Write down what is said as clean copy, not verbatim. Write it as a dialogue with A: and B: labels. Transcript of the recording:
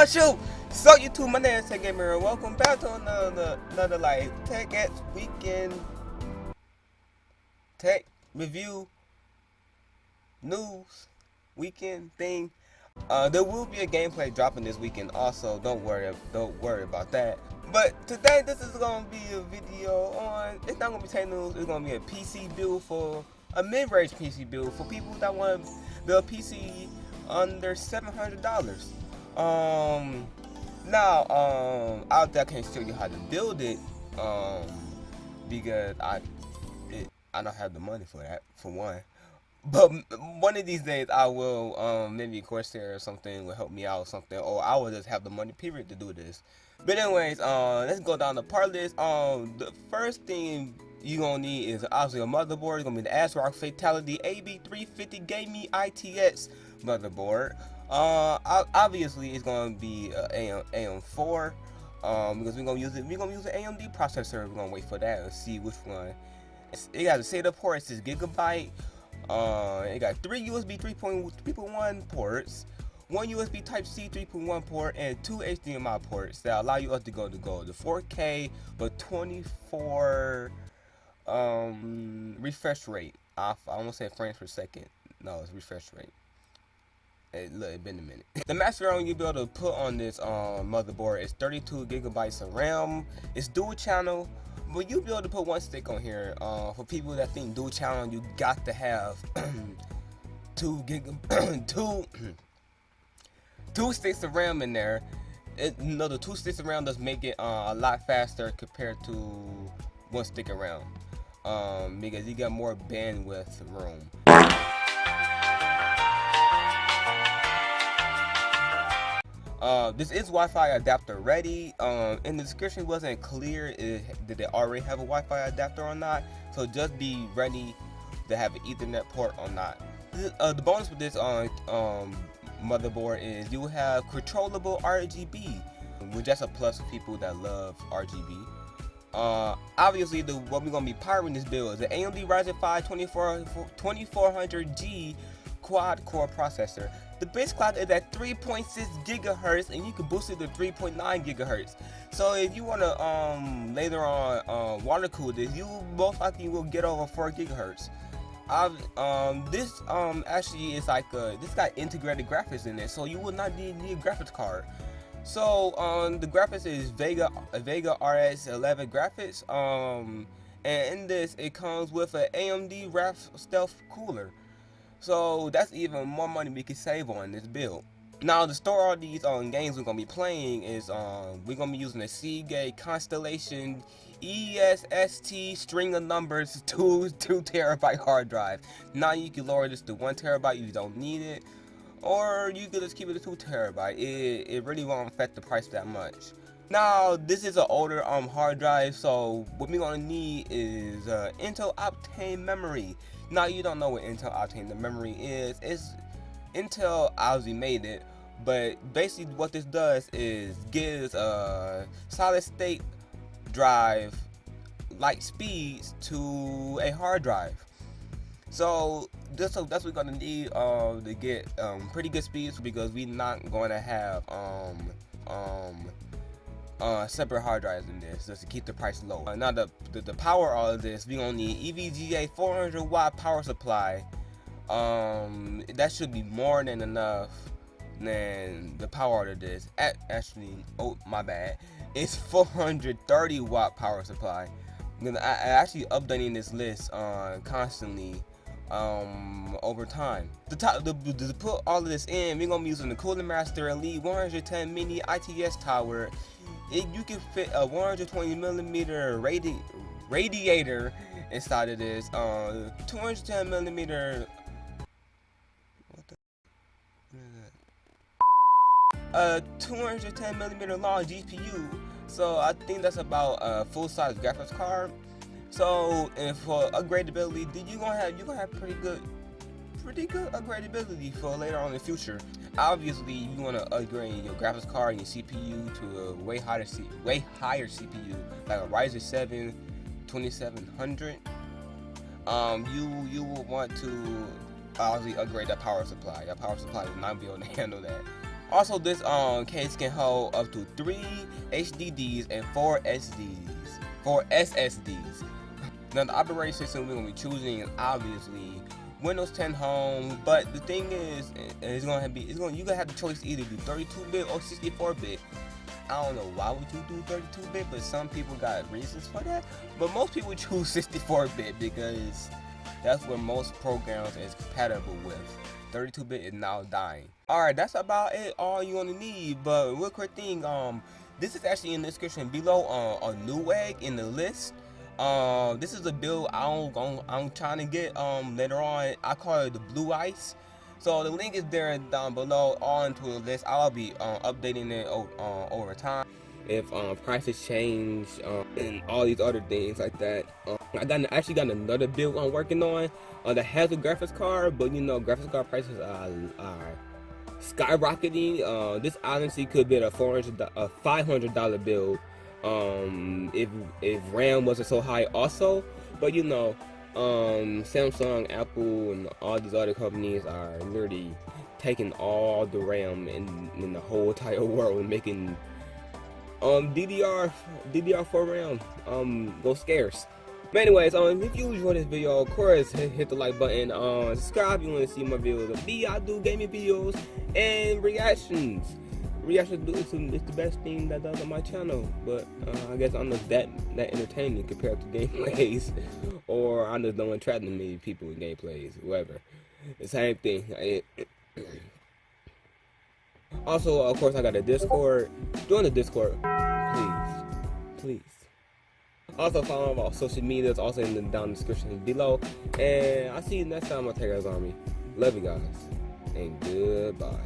A: on, shoot! So YouTube, my name is TechxGamer and welcome back to another like TechX weekend tech review news weekend thing. There will be a gameplay dropping this weekend also, don't worry about that. But today this is gonna be a video on, it's not gonna be tech news, it's gonna be a PC build for a mid-range PC build for people that want to build a PC under $700. Now out there I can't show you how to build it because I don't have the money for that, for one. But one of these days I will, maybe Corsair or something will help me out or something, or I will just have the money period to do this. But anyways, let's go down the part list. The first thing you're gonna need is obviously a motherboard. It's gonna be the ASRock Fatality AB350 Gaming ITX motherboard. Obviously it's gonna be AM4, because we're gonna use an AMD processor. We're gonna wait for that and see which one. It got a SATA port, it's 6GB. It got 3 USB 3.1 ports, 1 USB Type-C 3.1 port, and 2 HDMI ports that allow you to go to the 4K but 24 refresh rate. I won't say frames per second. No, it's refresh rate. Look, it's been a minute. The max RAM you'll be able to put on this motherboard is 32GB of RAM. It's dual channel, but you'll be able to put one stick on here. For people that think dual channel, you got to have two sticks of RAM in there. The 2 sticks of RAM does make it a lot faster compared to 1 stick of RAM, because you got more bandwidth room. This is Wi-Fi adapter ready. In the description it wasn't clear did they already have a Wi-Fi adapter or not, so just be ready to have an Ethernet port or not. The bonus with this motherboard is you will have controllable RGB, which that's a plus for people that love RGB. Obviously what we're gonna be powering this build is an AMD Ryzen 5 2400G quad core processor. The base clock is at 3.6 gigahertz and you can boost it to 3.9 gigahertz. So if you wanna later on water cool this, you most likely will get over 4 gigahertz. This actually is like this got integrated graphics in it, so you will not need a graphics card. So the graphics is Vega RX 11 graphics, and in this it comes with an AMD Raph Stealth cooler. So that's even more money we can save on this build. Now to store all these games we're gonna be playing is we're gonna be using a Seagate Constellation ESST string of numbers 2 terabyte hard drive. Now you can lower this to 1 terabyte if you don't need it, or you can just keep it at 2 terabyte. It really won't affect the price that much. Now this is an older hard drive, so what we're gonna need is Intel Optane memory. Now you don't know what Intel Optane the memory is. Intel obviously made it, but basically what this does is gives solid state drive light speeds to a hard drive. So that's what we're gonna need to get pretty good speeds, because we're not going to have separate hard drives in this, just to keep the price low. Now the power all of this, we gonna need EVGA 400 watt power supply. That should be more than enough than the power of this. Actually, oh my bad, it's 430 watt power supply. I actually updating this list constantly over time. To put all of this in, we're gonna be using the Cooling Master Elite 110 mini ITS tower. You can fit a 120mm radiator inside of this. 210mm. What the? 210mm long GPU. So I think that's about a full-size graphics card. So, and for upgradability, you're gonna have pretty good upgradability for later on in the future. Obviously, you want to upgrade your graphics card and your CPU to a way higher CPU, like a Ryzen 7 2700. You will want to obviously upgrade that power supply. Your power supply will not be able to handle that. Also, this case can hold up to 3 HDDs and 4 SSDs. Now the operating system we're gonna be choosing is obviously Windows 10 Home, but the thing is, you're gonna have the choice to either do 32-bit or 64-bit. I don't know why would you do 32-bit, but some people got reasons for that. But most people choose 64-bit because that's where most programs is compatible with. 32-bit is now dying. Alright, that's about it, all you're gonna need. But real quick thing, this is actually in the description below a Newegg in the list. This is a build I'm trying to get later on. I call it the Blue Ice. So the link is there down below, all into the list. I'll be updating it over time if prices change and all these other things like that. I actually got another build I'm working on that has a graphics card, but you know graphics card prices are skyrocketing. This honestly could be a $500 build if RAM wasn't so high also, but you know Samsung, Apple, and all these other companies are literally taking all the RAM in the whole entire world and making DDR4 RAM go scarce. But anyways, if you enjoyed this video, of course hit the like button, subscribe if you want to see more videos. I do gaming videos and reactions. Reactions is the best thing that does on my channel, but I guess I'm not that entertaining compared to gameplays, or I just don't attract many people with gameplays, whatever. The same thing. Also, of course, I got a Discord. Join the Discord, please. Also, follow my social medias, also in the down description below. And I'll see you next time on TechxGamer. Love you guys, and goodbye.